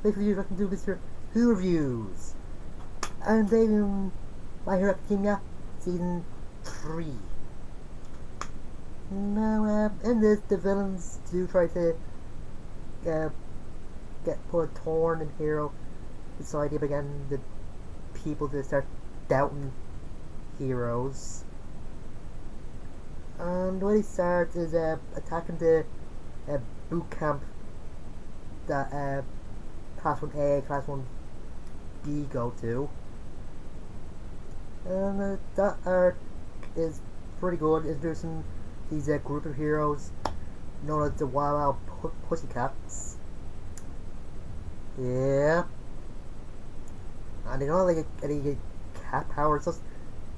basically you can do Mr.Who reviews. And they My Hero Academia Season 3. Now, in this, the villains do try to uh, put a thorn in Hero society by getting the people to start doubting heroes. And the way they start is attacking the boot camp that Class 1A, Class 1B go to. And that arc is pretty good, introducing these group of heroes known as the Wild Wild Pussycats. Yeah. And they don't have like any cat powers, just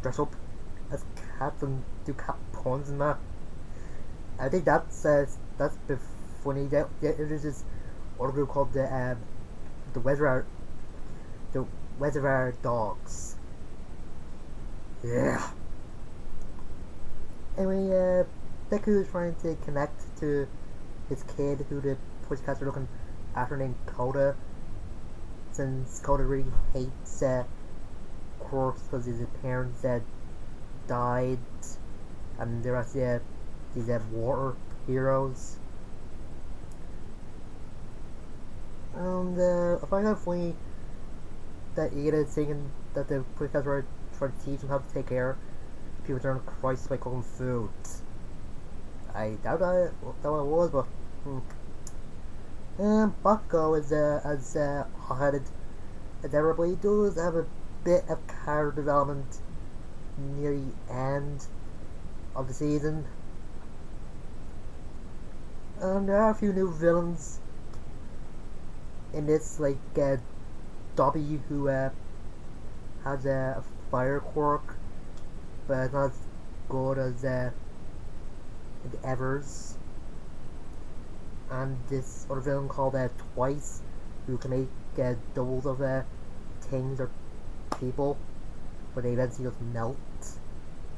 dress up as cats and do cat puns and that. I think that's a bit funny. There's this other group called the Reservoir Dogs. Yeah. Anyway, Deku is trying to connect to his kid, who the Pussycats are looking after, named Koda. Since Koda really hates Quirks because his parents died, and they're actually these water heroes. And I find it funny that Ida is saying that the Pussycats were trying to teach him how to take care of people during a crisis by cooking food. I doubt that it was, but Bakugo is as hot-headed as ever, but he does have a bit of character development near the end of the season. And there are a few new villains in this, like Dobby, who has a fire quirk, but it's not as good as the Evers. And this other villain called Twice, who can make doubles of things or people, but they eventually just melt.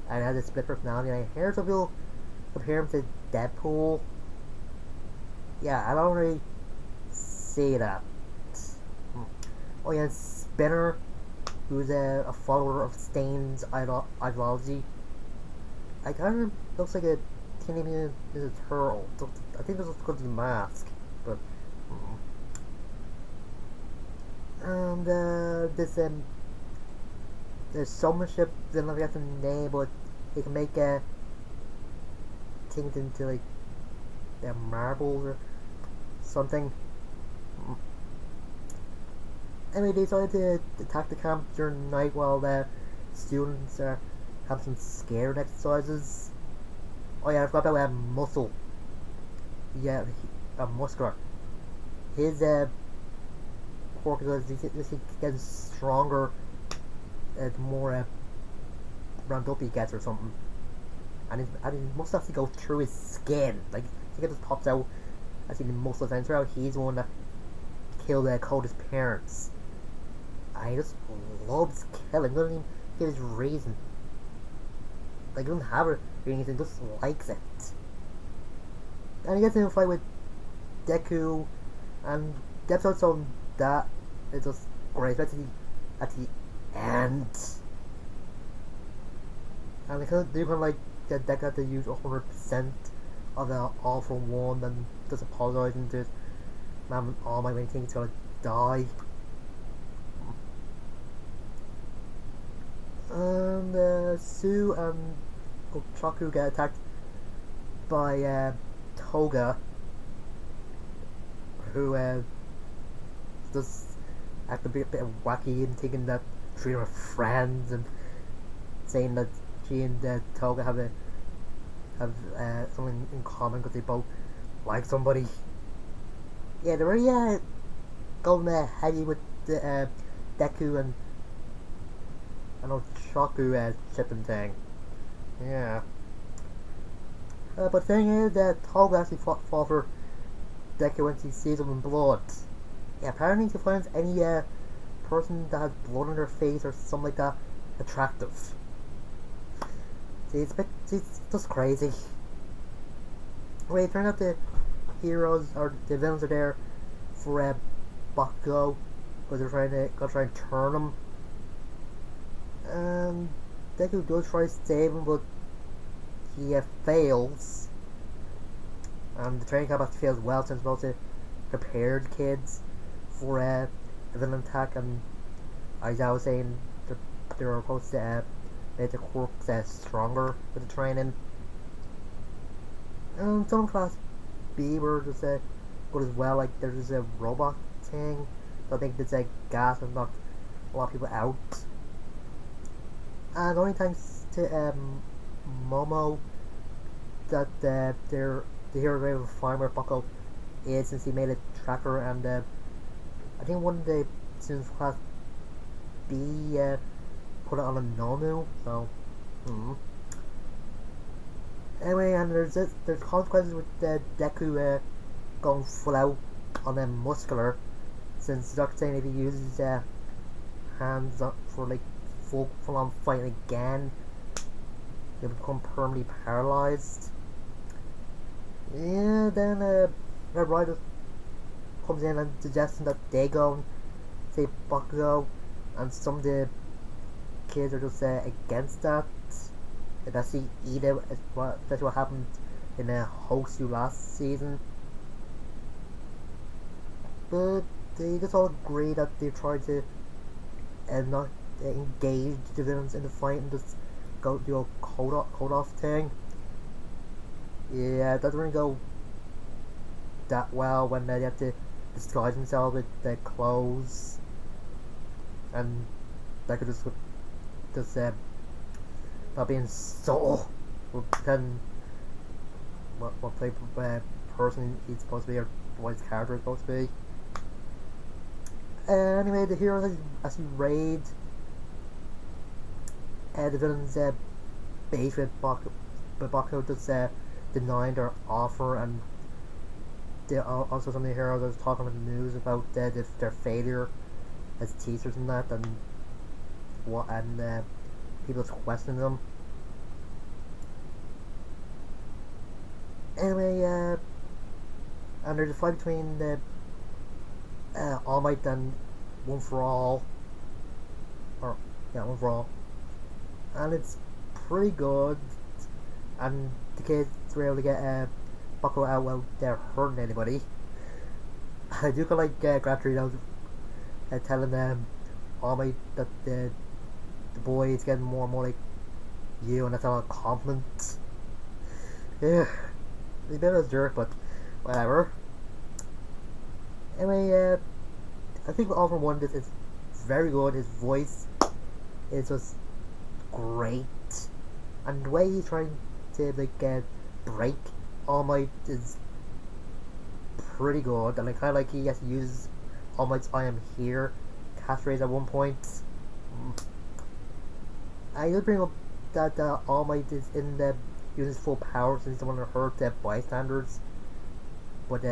And has a split personality. And I heard some people compare him to Deadpool. Yeah, I don't really say that. Oh yeah, Spinner, who's a follower of Stain's ideology. I kind of looks like a Teenage Mutant Ninja Turtle. I think this is because of the mask, but. And this the showmanship didn't know if the name, but he can make things into like marbles or something. Anyway, they decided to attack the camp during the night while the students have some scared exercises. Oh yeah, I forgot about Muscle. Yeah, Muskrat. His quirk is he gets stronger the more ramped up he gets or something. And his muscle has to go through his skin. Like, he just pops out as the muscle enter out. He's the one that killed Koda's parents. And he just loves killing. He doesn't even give his reason. Like, he doesn't have a reason, he just likes it. And he gets in a fight with Deku, and the episode on that is just great, especially at the end. And they kind of like that Deku had to use 100% of the All for One, and just apologizing to man, all my main things gonna die. And Sue and Ochaku get attacked by Toga, who just act a bit wacky and thinking that three are friends and saying that she and Toga have something in common because they both like somebody. Yeah, they're really going heady with the Deku and Ochaku shipping thing. Yeah. But the thing is that Toga actually fall for Deku when she sees him in blood. Yeah, apparently she finds any person that has blood on their face or something like that attractive. See, it's just crazy. Wait, it turns out the heroes or the villains are there for Bakugo because they're trying to turn him, and Deku does try to save him, but he fails, and the training camp has to fail as well since it's supposed to prepare the kids for a villain attack, and as I was saying, they're supposed to make the quirks stronger with the training. And some class B were just good as well, like there's a robot thing, so I think it's gas and knocked a lot of people out. And only thanks to Momo that they're the hero able to find where Bucko is, since he made a tracker, and I think one of the students from class B put it on a Nomu, so anyway, and there's consequences with Deku going full out on muscular, since the doctor's saying if he uses hands for like full on fighting again, he'll become permanently paralyzed. Yeah, then Red Rider comes in and suggesting that they go and say Bakugo, and some of the kids are just against that. Especially Ida, especially what happened in Hosu last season. But they just all agree that they try to not engage the villains in the fight and just go do a code off thing. Yeah, it doesn't really go that well when they have to disguise themselves with their clothes, and they could just not being subtle, or pretend what type of person he's supposed to be, or what his character is supposed to be. Anyway, the heroes actually raid the villain's base with Bakugo just denying their offer, and also some of the heroes are talking on the news about their failure as teachers and that, and people questioning them. Anyway, and there's a fight between All Might and One for All, One for All, and it's pretty good, and the kids were able to get Bucko out without hurting anybody. I do feel like Gratrinos telling them All Might that the boy is getting more and more like you, and that's all a compliment. Yeah, he's a bit of a jerk, but whatever. Anyway, I think All for One is very good. His voice is just great, and the way he's trying to break All Might is pretty good. And I kind of like he has to use All Might's "I am here" catchphrase at one point. I did bring up that All Might is in the uses full power since he doesn't want to hurt bystanders, but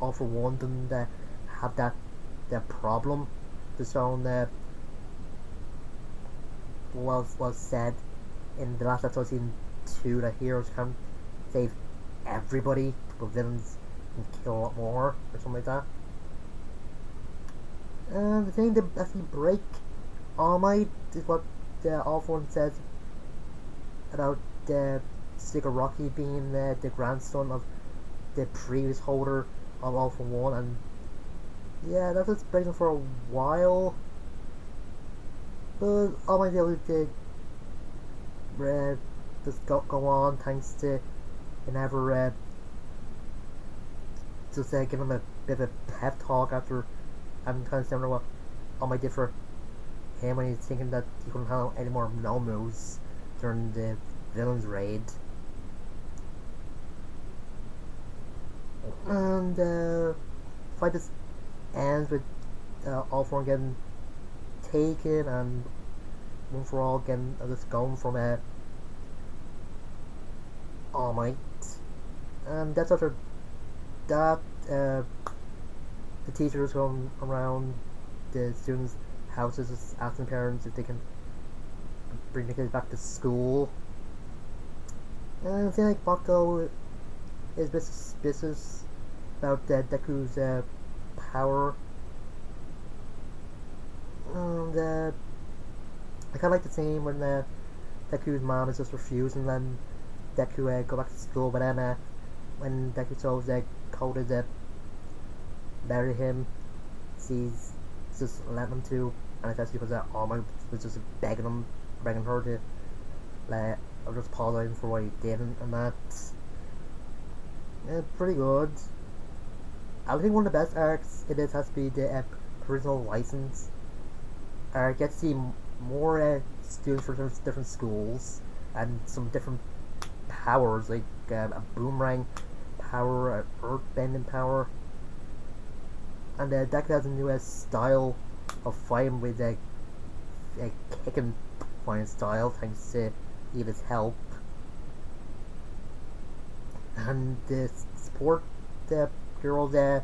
All for One doesn't have that problem. Just on was said in the last episode, season 2, that heroes can save everybody, but villains can kill a lot more, or something like that. And the thing that actually break All Might is what All for One says about Sticker Rocky being the grandson of the previous holder of All for One, and yeah, that was breaking for a while, but All Might be able to just go on thanks to never just give him a bit of a pep talk after having kind of similar what All Might did for him when he's thinking that he couldn't handle any more no moves during the villain's raid. And the fight just ends with All for One getting taken and One for All getting just going from All Might. And that's after that the teachers going around the students' houses just asking parents if they can bring the kids back to school. And I feel like Bakugo is a bit suspicious about Deku's power, kind of like the scene when Deku's mom is just refusing and Deku go back to school, but then when Deku tells Kota to marry him, she's just letting him to, and especially because Arma was just begging her to or just apologizing for what he did, and that's pretty good. I think one of the best arcs it is has to be the Personal License arc. Get to see more students from different schools and some different powers like a boomerang power, earth bending power, and Deku has a new style of fighting with a kicking fighting style thanks to Eva's help, and the support girl's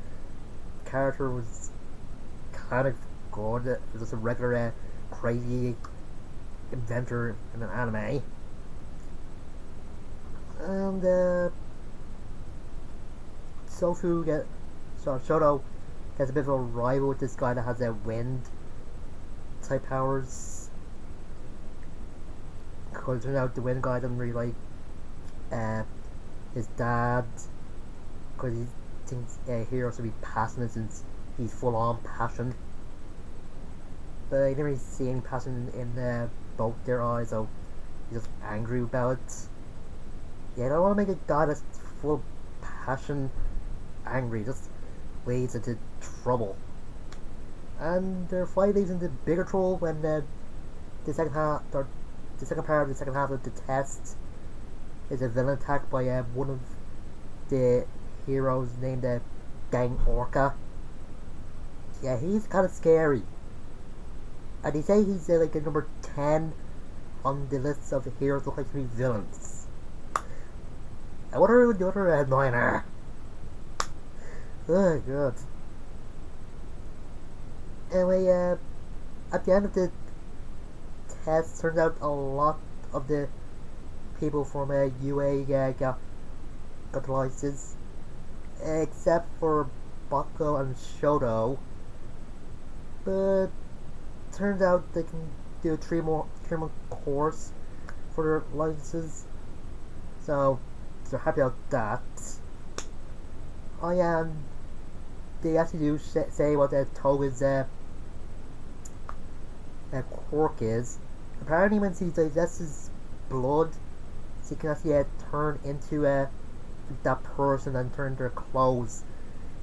character was kind of good. It was just a regular crazy inventor in an anime, and Shoto gets a bit of a rival with this guy that has a wind type powers. Because it turns out the wind guy doesn't really like his dad, because he thinks Hero should be passionate since he's full on passion. But he didn't really see any passion in both their eyes, so he's just angry about it. Yeah, I don't want to make a guy that's full of passion angry, just leads into trouble. And their fight leads into bigger trouble when the second half, or the second part of the second half of the test is a villain attack by one of the heroes named Gang Orca. Yeah, he's kind of scary. And they say he's like a number 10 on the list of heroes look like to be villains. I wonder who the other 9 are. Oh god. Anyway, at the end of the test, turns out a lot of the people from UA got the license, except for Bako and Shoto. But turns out they can do a 3-month course for their licenses, so they're happy about that. Oh yeah, and they actually do say what Toga's quirk is. Apparently when she digests blood, she can actually turn into that person and turn their clothes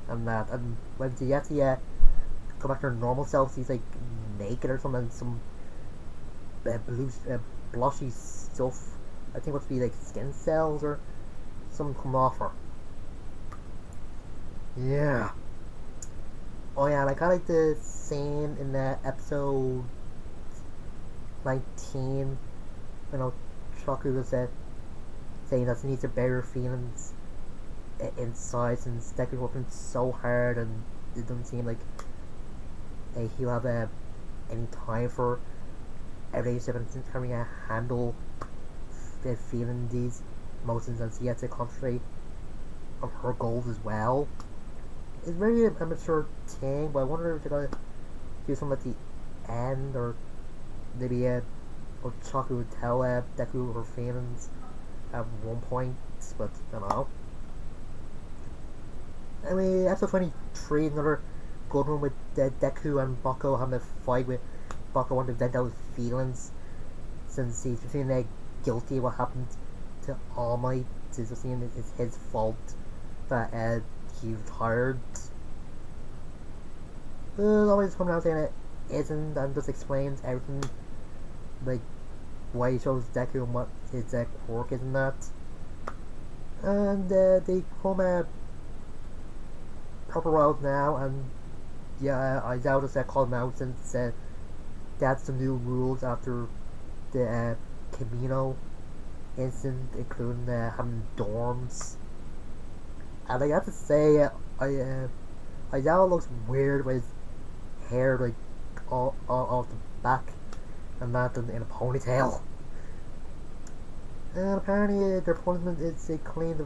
and that. And when she actually go back to her normal self, she's like naked or something, some blue blushy stuff. I think what's be like skin cells or something come off her. Yeah. Oh yeah, and I kinda like the scene in episode 19, you know, Chaku was saying that she needs to bury her feelings inside since Deku's working so hard and it doesn't seem like he'll have any time for a relationship and can't really handle feeling these emotions, and she has to concentrate on her goals as well. It's very a mature thing, but I wonder if they're gonna do something at the end, or maybe or Chaku would tell Deku her feelings at one point, but I don't know. Anyway, episode 23, another good one with Deku and Bako having a fight with Bako wanting to vent out his feelings since he's feeling guilty of what happened to All Might. He's just saying it's his fault that he retired. But always coming out saying it isn't, and just explains everything, like why he chose Deku and what his quirk is and that. And they come proper world now, and yeah, I doubt it's called them out since they had some new rules after the Camino incident, including having dorms. And I have to say, I doubt it looks weird with his hair like all off the back and that in a ponytail. And apparently their punishment is to clean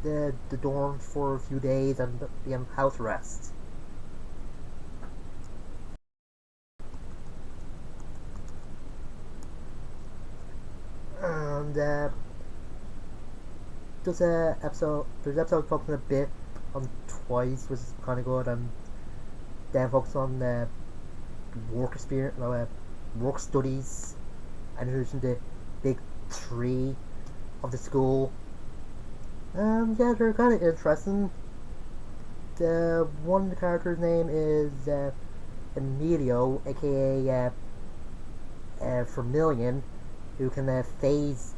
the dorms for a few days and be on house arrest. And there's episode focusing a bit on twice, which is kind of good, and then focus on work experience, work studies, and introducing the big tree of the school. Yeah, they're kind of interesting. One of the characters' name is Emilio, aka Vermilion, who can phase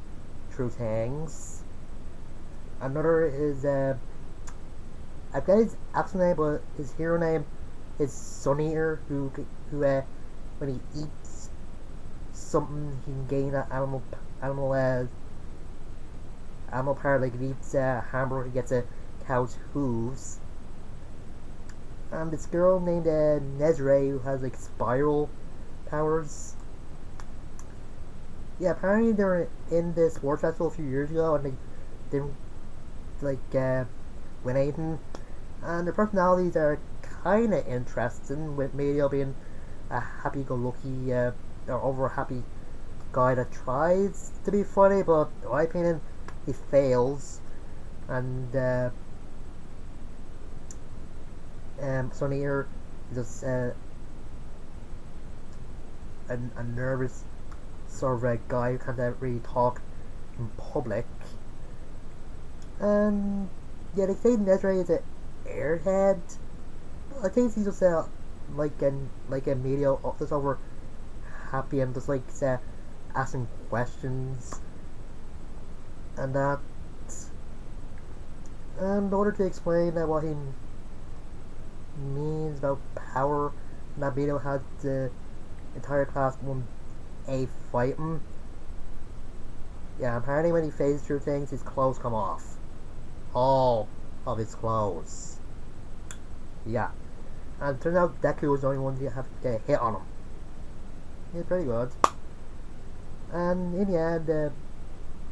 through things. Another is I forget his actual name, but his hero name is Sun Eater, who when he eats something, he can gain an animal power. Like if he eats a hamburger, he gets a cow's hooves. And this girl named Nezre, who has like spiral powers. Yeah, apparently they were in the sports festival a few years ago, and they didn't win anything. And their personalities are kind of interesting, with Mario being a happy-go-lucky or over-happy guy that tries to be funny, but in my opinion, he fails. And Sonny here is just a nervous sort of a guy who can't really talk in public. And yeah, they say Nezre is an airhead. I think he's just like a media just over happy and just asking questions and that. And in order to explain what he means about power, that video had the entire class 1A fighting. Yeah, apparently when he phases through things, his clothes come off. All of his clothes. Yeah. And it turns out Deku was the only one to have to get a hit on him. He's pretty good. And in the end,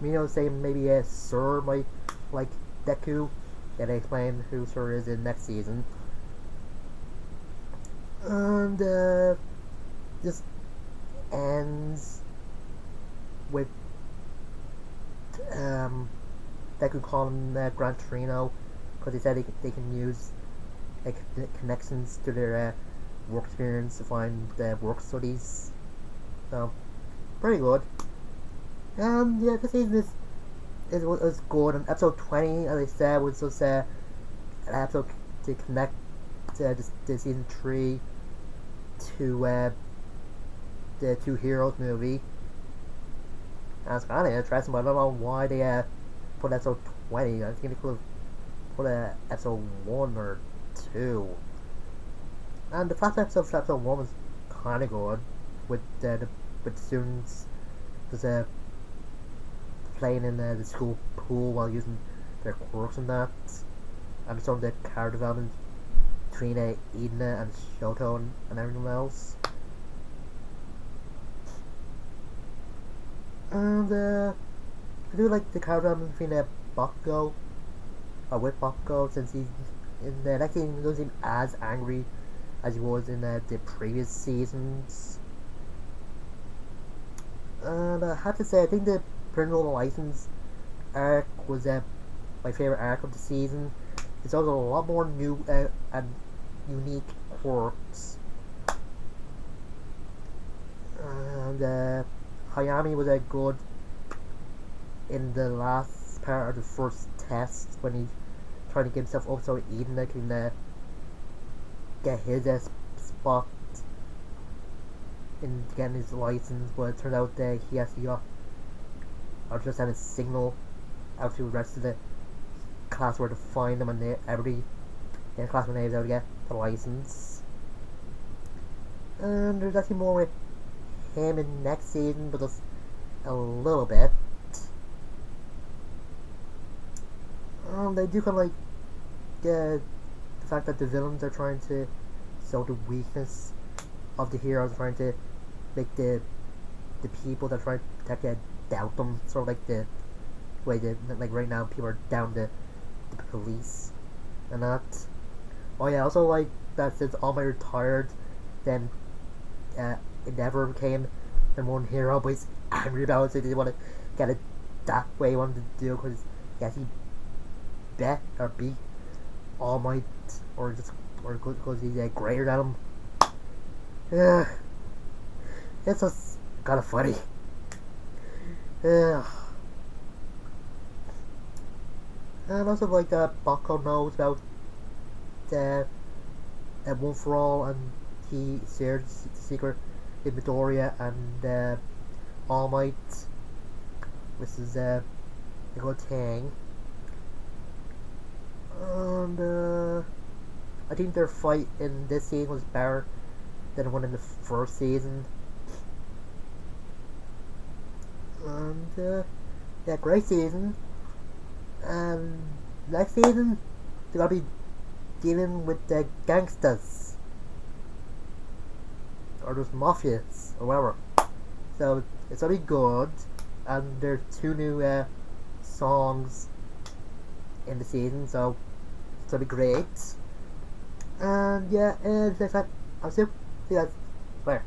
Mino saying maybe Sir might like Deku. Yeah, they explain who Sir is in next season. And just ends with Deku calling Gran Torino because he said they can use connections to their work experience to find work studies. So pretty good. Yeah, this season was good. And episode 20, as I said, was just an episode to connect the season 3 to the Two Heroes movie. And it's kind of interesting, but I don't know why they put episode 20. I think they could have put episode 1 or 2. And the first episode for episode 1 was kind of good, with the students just playing in the school pool while using their quirks and that. And some of the character development between Edna and Shoto and everyone else. And I do like the character development between Bakugo, with Bakugo, since he's in the next season he doesn't seem as angry as he was in the previous seasons. And I have to say, I think the Parental License arc was my favourite arc of the season. It's also a lot more new and unique quirks. And Hayami was good in the last part of the first test when he's trying to get himself up so Eden can get his spot in getting his license, but it turned out that he has to just send a signal out to the rest of the class where to find him, and everybody in the class when they was able to get the license. And there's actually more with him in next season, but just a little bit. They do kind of the fact that the villains are trying to show the weakness of the heroes, trying to make the people that try to protect doubt them, sort of like the way that right now people are down the police and that. Oh yeah, also like that since All Might retired, then Endeavor became the one hero, but he's angry about it, so he didn't want to get a that way he wanted to do because he actually beat All Might, or because he's greater than him. Yeah, it's just kind of funny. Yeah. And also like Bako knows about the One for All, and he shared the secret with Midoriya and All Might, which is a good thing. And I think their fight in this season was better than the one in the first season. And yeah, great season. And next season, they're gonna be dealing with the gangsters, or just mafias, or whatever. So it's gonna be good. And there's 2 new songs in the season, so it's gonna be great. And yeah, next time, I'll see you guys. Bye.